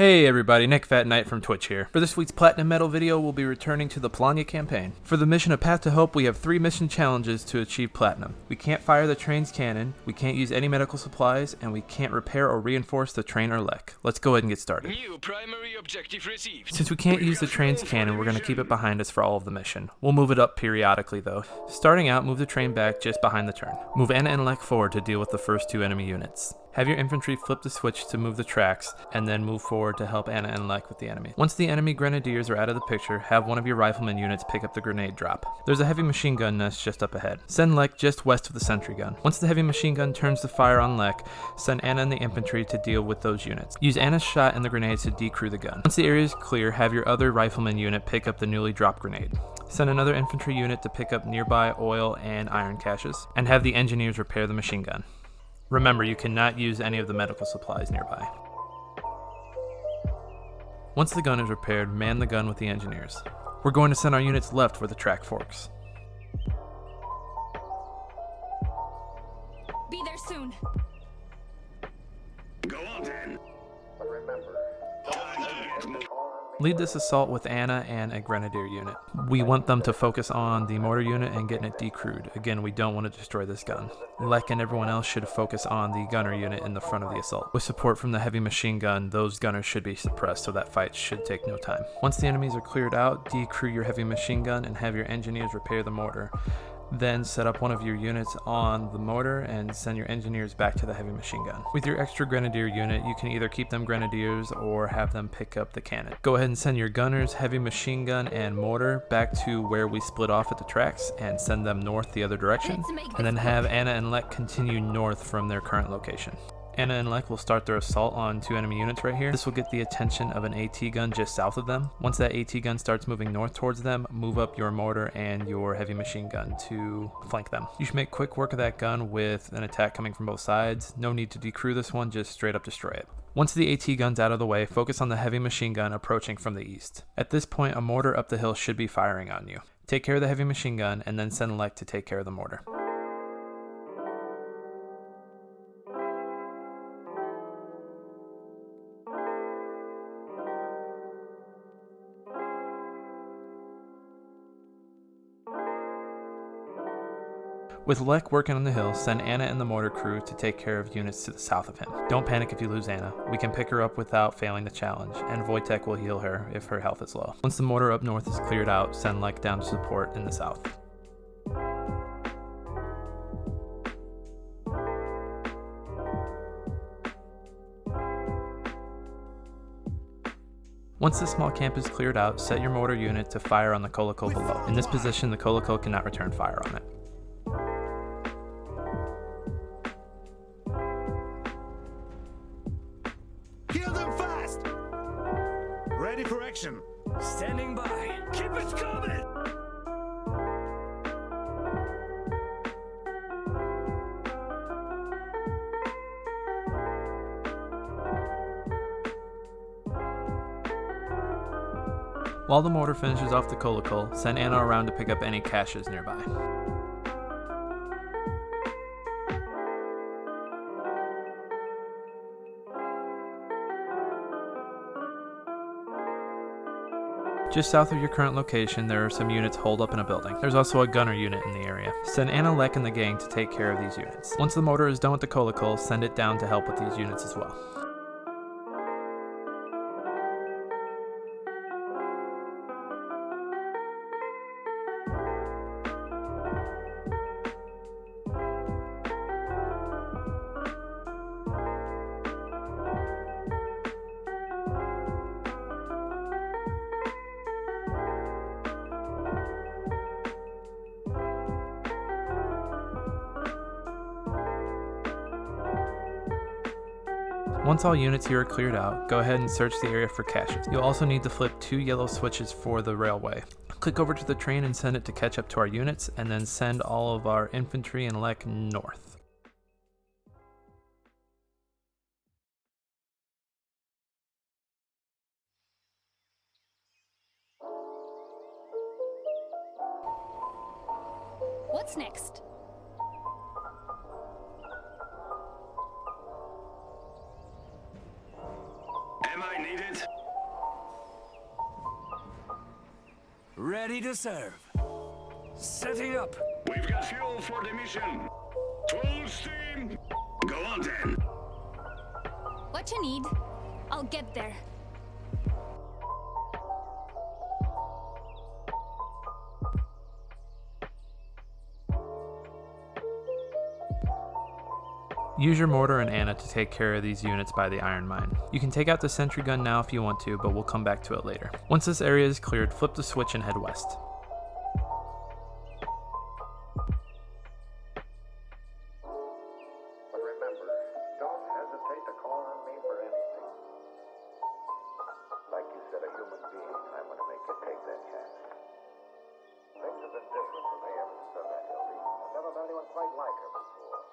Hey everybody, Nick Fat Knight from Twitch here. For this week's Platinum Medal video, we'll be returning to the Polania campaign. For the mission of Path to Hope, we have 3 mission challenges to achieve Platinum. We can't fire the train's cannon, we can't use any medical supplies, and we can't repair or reinforce the train or Lech. Let's go ahead and get started. New primary objective received. Since we can't use the train's cannon, we're going to keep it behind us for all of the mission. We'll move it up periodically though. Starting out, move the train back just behind the turn. Move Anna and Lech forward to deal with the first 2 enemy units. Have your infantry flip the switch to move the tracks, and then move forward to help Anna and Lech with the enemy. Once the enemy grenadiers are out of the picture, have one of your rifleman units pick up the grenade drop. There's a heavy machine gun nest just up ahead. Send Lech just west of the sentry gun. Once the heavy machine gun turns to fire on Lech, send Anna and the infantry to deal with those units. Use Anna's shot and the grenades to decrew the gun. Once the area is clear, have your other rifleman unit pick up the newly dropped grenade. Send another infantry unit to pick up nearby oil and iron caches, and have the engineers repair the machine gun. Remember, you cannot use any of the medical supplies nearby. Once the gun is repaired, man the gun with the engineers. We're going to send our units left where the track forks. Be there soon. Go on then. Lead this assault with Anna and a grenadier unit. We want them to focus on the mortar unit and getting it decrewed. Again, we don't want to destroy this gun. Lech and everyone else should focus on the gunner unit in the front of the assault. With support from the heavy machine gun, those gunners should be suppressed, so that fight should take no time. Once the enemies are cleared out, decrew your heavy machine gun and have your engineers repair the mortar. Then set up one of your units on the mortar and send your engineers back to the heavy machine gun. With your extra grenadier unit, you can either keep them grenadiers or have them pick up the cannon. Go ahead and send your gunners, heavy machine gun, and mortar back to where we split off at the tracks and send them north the other direction. And then have Anna and Lech continue north from their current location. Anna and Lech will start their assault on 2 enemy units right here. This will get the attention of an AT gun just south of them. Once that AT gun starts moving north towards them, move up your mortar and your heavy machine gun to flank them. You should make quick work of that gun with an attack coming from both sides. No need to decrew this one, just straight up destroy it. Once the AT gun's out of the way, focus on the heavy machine gun approaching from the east. At this point, a mortar up the hill should be firing on you. Take care of the heavy machine gun and then send Lech to take care of the mortar. With Lech working on the hill, send Anna and the mortar crew to take care of units to the south of him. Don't panic if you lose Anna. We can pick her up without failing the challenge, and Wojtek will heal her if her health is low. Once the mortar up north is cleared out, send Lech down to support in the south. Once this small camp is cleared out, set your mortar unit to fire on the Kolokol below. In this position, the Kolokol cannot return fire on it. Kill them fast! Ready for action. Standing by. Keep it coming. While the mortar finishes off the Kolokol, send Anna around to pick up any caches nearby. Just south of your current location, there are some units holed up in a building. There's also a gunner unit in the area. Send Anna, Lech, and the gang to take care of these units. Once the mortar is done with the Kolokol, send it down to help with these units as well. Once all units here are cleared out, go ahead and search the area for caches. You'll also need to flip 2 yellow switches for the railway. Click over to the train and send it to catch up to our units, and then send all of our infantry and Lech north. What's next? Am I needed? Ready to serve. Setting up. We've got fuel for the mission. Full steam. Go on then. What you need, I'll get there. Use your mortar and Anna to take care of these units by the iron mine. You can take out the sentry gun now if you want to, but we'll come back to it later. Once this area is cleared, flip the switch and head west. But remember, don't hesitate to call on me for anything. Like you said, a human being, I'm going to make you take that chance. Things have been different for me ever since I met Hildy. I've never met anyone quite like her before.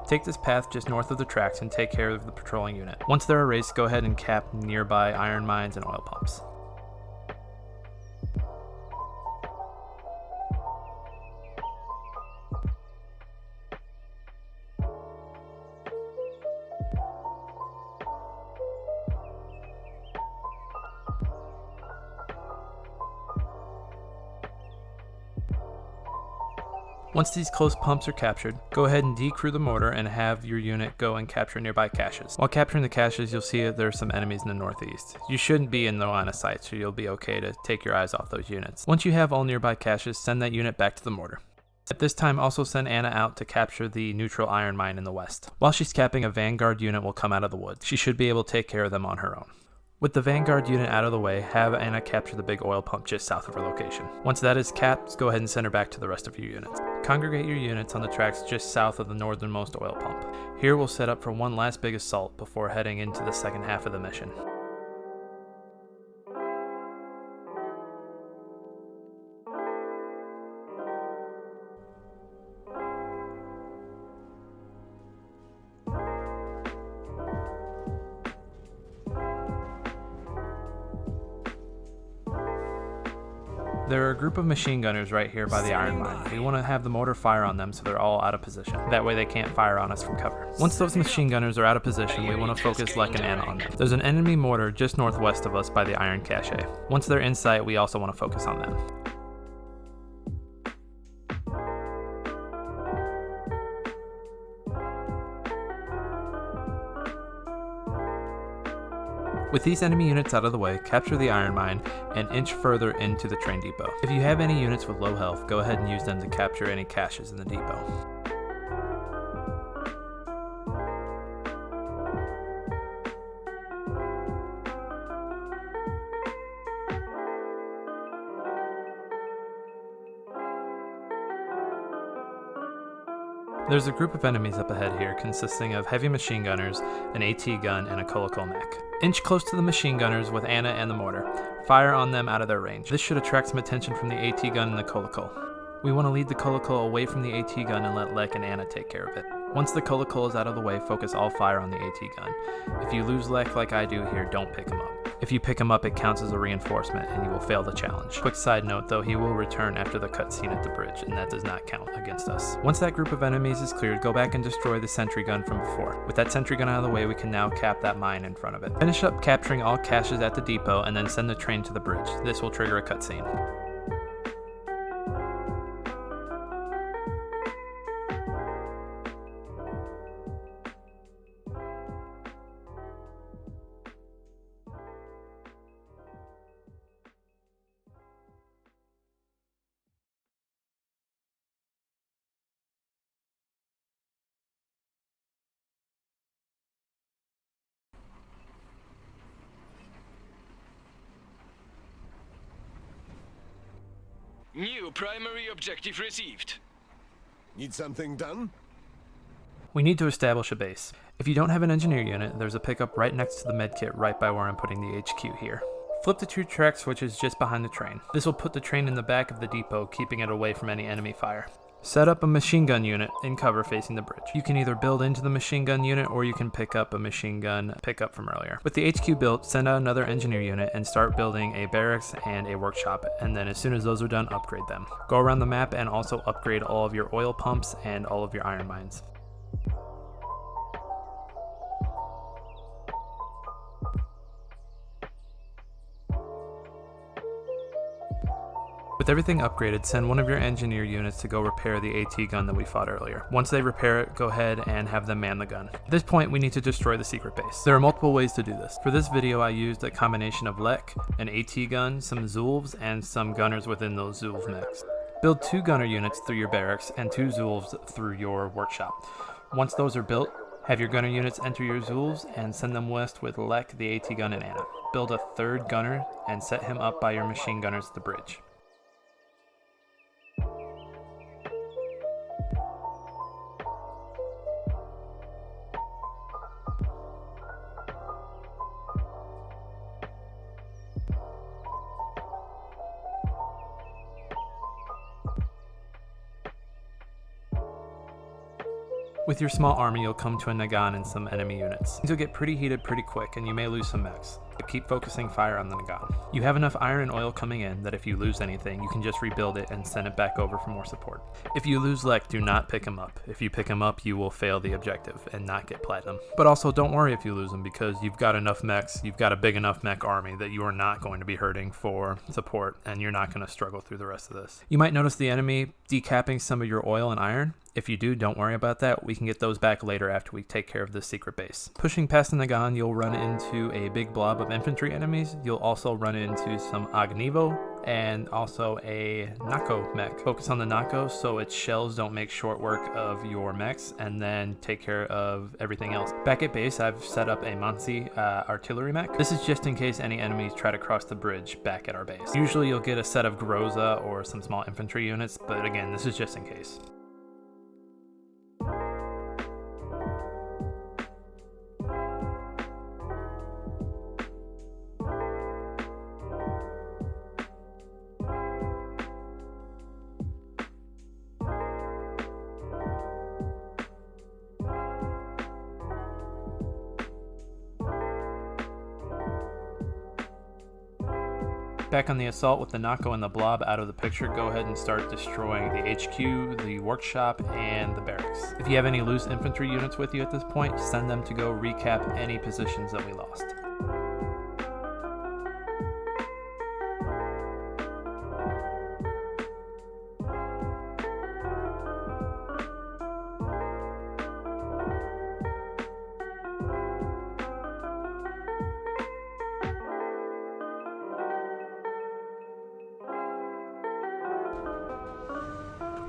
Take this path just north of the tracks and take care of the patrolling unit. Once they're erased, go ahead and cap nearby iron mines and oil pumps. Once these close pumps are captured, go ahead and decrew the mortar and have your unit go and capture nearby caches. While capturing the caches, you'll see that there are some enemies in the northeast. You shouldn't be in the line of sight, so you'll be okay to take your eyes off those units. Once you have all nearby caches, send that unit back to the mortar. At this time, also send Anna out to capture the neutral iron mine in the west. While she's capping, a vanguard unit will come out of the woods. She should be able to take care of them on her own. With the vanguard unit out of the way, have Anna capture the big oil pump just south of her location. Once that is capped, go ahead and send her back to the rest of your units. Congregate your units on the tracks just south of the northernmost oil pump. Here we'll set up for one last big assault before heading into the second half of the mission. There are a group of machine gunners right here by the iron mine. We want to have the mortar fire on them so they're all out of position. That way they can't fire on us from cover. Once those machine gunners are out of position, we want to focus Lech and Anna on them. There's an enemy mortar just northwest of us by the iron cache. Once they're in sight, we also want to focus on them. With these enemy units out of the way, capture the iron mine and inch further into the train depot. If you have any units with low health, go ahead and use them to capture any caches in the depot. There's a group of enemies up ahead here consisting of heavy machine gunners, an AT gun, and a Kolokol mech. Inch close to the machine gunners with Anna and the mortar. Fire on them out of their range. This should attract some attention from the AT gun and the Kolokol. We want to lead the Kolokol away from the AT gun and let Lech and Anna take care of it. Once the Kolokol is out of the way, focus all fire on the AT gun. If you lose Lech like I do here, don't pick him up. If you pick him up, it counts as a reinforcement and you will fail the challenge. Quick side note though, he will return after the cutscene at the bridge, and that does not count against us. Once that group of enemies is cleared, go back and destroy the sentry gun from before. With that sentry gun out of the way, we can now cap that mine in front of it. Finish up capturing all caches at the depot and then send the train to the bridge. This will trigger a cutscene. New primary objective received. Need something done? We need to establish a base. If you don't have an engineer unit, there's a pickup right next to the medkit right by where I'm putting the HQ here. Flip the 2 track switches just behind the train. This will put the train in the back of the depot, keeping it away from any enemy fire. Set up a machine gun unit in cover facing the bridge. You can either build into the machine gun unit or you can pick up a machine gun pickup from earlier. With the HQ built, send out another engineer unit and start building a barracks and a workshop, and then as soon as those are done, upgrade them. Go around the map and also upgrade all of your oil pumps and all of your iron mines. With everything upgraded, send one of your engineer units to go repair the AT gun that we fought earlier. Once they repair it, go ahead and have them man the gun. At this point, we need to destroy the secret base. There are multiple ways to do this. For this video, I used a combination of Lech, an AT gun, some Zulfs, and some gunners within those Zulf mechs. Build 2 gunner units through your barracks and 2 Zulfs through your workshop. Once those are built, have your gunner units enter your Zulfs and send them west with Lech, the AT gun, and Anna. Build a 3rd gunner and set him up by your machine gunners at the bridge. With your small army, you'll come to a Nagan and some enemy units. Things will get pretty heated pretty quick, and you may lose some mechs, but keep focusing fire on the Nagan. You have enough iron and oil coming in that if you lose anything, you can just rebuild it and send it back over for more support. If you lose Lech, do not pick him up. If you pick him up, you will fail the objective and not get platinum. But also don't worry if you lose him, because you've got enough mechs, you've got a big enough mech army that you are not going to be hurting for support, and you're not going to struggle through the rest of this. You might notice the enemy decapping some of your oil and iron. If you do, don't worry about that. We can get those back later after we take care of the secret base. Pushing past the Nagan, you'll run into a big blob of infantry enemies. You'll also run into some Ognivo and also a Nako mech. Focus on the Nako so its shells don't make short work of your mechs, and then take care of everything else. Back at base, I've set up a Mansi artillery mech. This is just in case any enemies try to cross the bridge back at our base. Usually you'll get a set of Groza or some small infantry units, but again, this is just in case. Back on the assault with the Nako and the blob out of the picture, go ahead and start destroying the HQ, the workshop, and the barracks. If you have any loose infantry units with you at this point, send them to go recap any positions that we lost.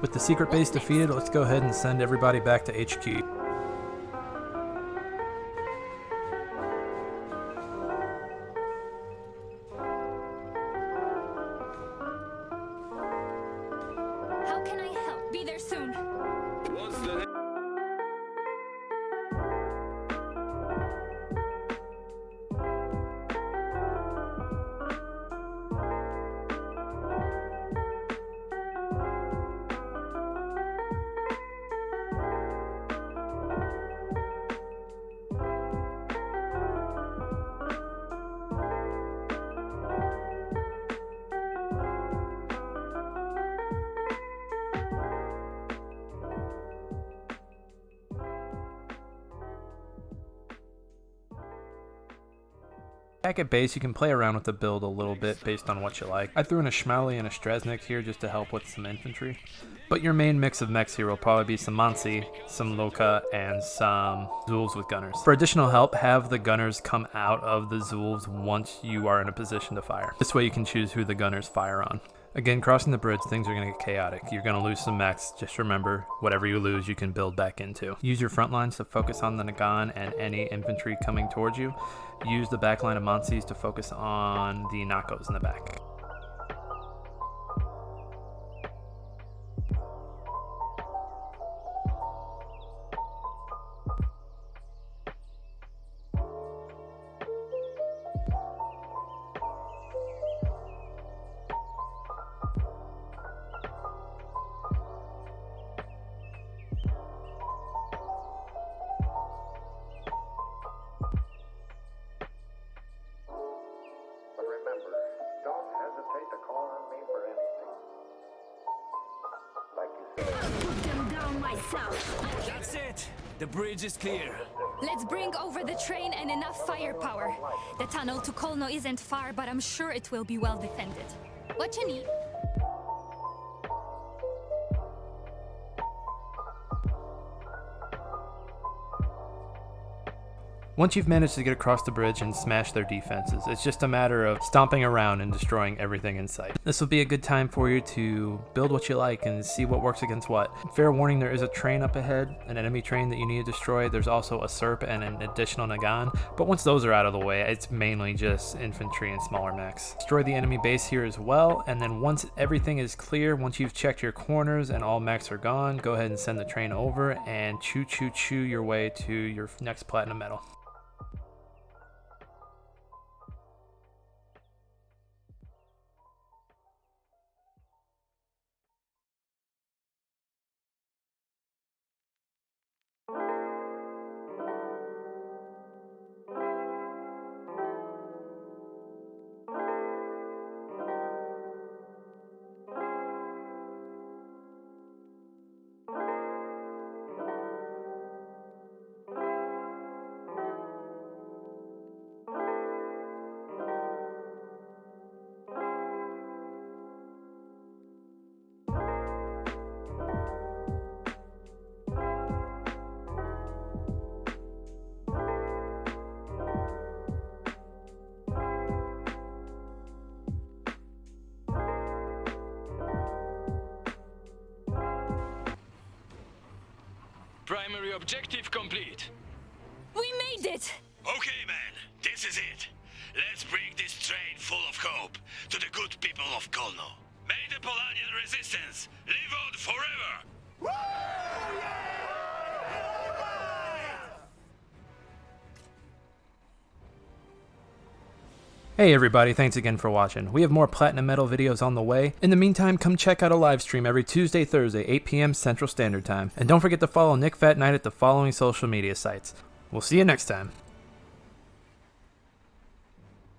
With the secret base defeated, let's go ahead and send everybody back to HQ. How can I help? Be there soon. What's the Back at base, you can play around with the build a little bit based on what you like. I threw in a Schmally and a Strasnik here just to help with some infantry. But your main mix of mechs here will probably be some Mansi, some Loka, and some Zulfs with gunners. For additional help, have the gunners come out of the Zulfs once you are in a position to fire. This way you can choose who the gunners fire on. Again, crossing the bridge, things are going to get chaotic. You're going to lose some mechs. Just remember, whatever you lose, you can build back into. Use your front lines to focus on the Nagan and any infantry coming towards you. Use the back line of Mansis to focus on the Nakos in the back. That's it! The bridge is clear. Let's bring over the train and enough firepower. The tunnel to Kolno isn't far, but I'm sure it will be well defended. What you need? Once you've managed to get across the bridge and smash their defenses, it's just a matter of stomping around and destroying everything in sight. This will be a good time for you to build what you like and see what works against what. Fair warning, there is a train up ahead, an enemy train that you need to destroy. There's also a SERP and an additional Nagan, but once those are out of the way, it's mainly just infantry and smaller mechs. Destroy the enemy base here as well, and then once everything is clear, once you've checked your corners and all mechs are gone, go ahead and send the train over and chew your way to your next platinum medal. Primary objective complete. We made it! Okay, man, this is it. Let's bring this train full of hope to the good people of Kolno. May the Polanian resistance live on forever! Hey everybody, thanks again for watching. We have more Platinum Medal videos on the way. In the meantime, come check out a live stream every Tuesday, Thursday, 8 p.m. Central Standard Time. And don't forget to follow Nick Fat Knight at the following social media sites. We'll see you next time.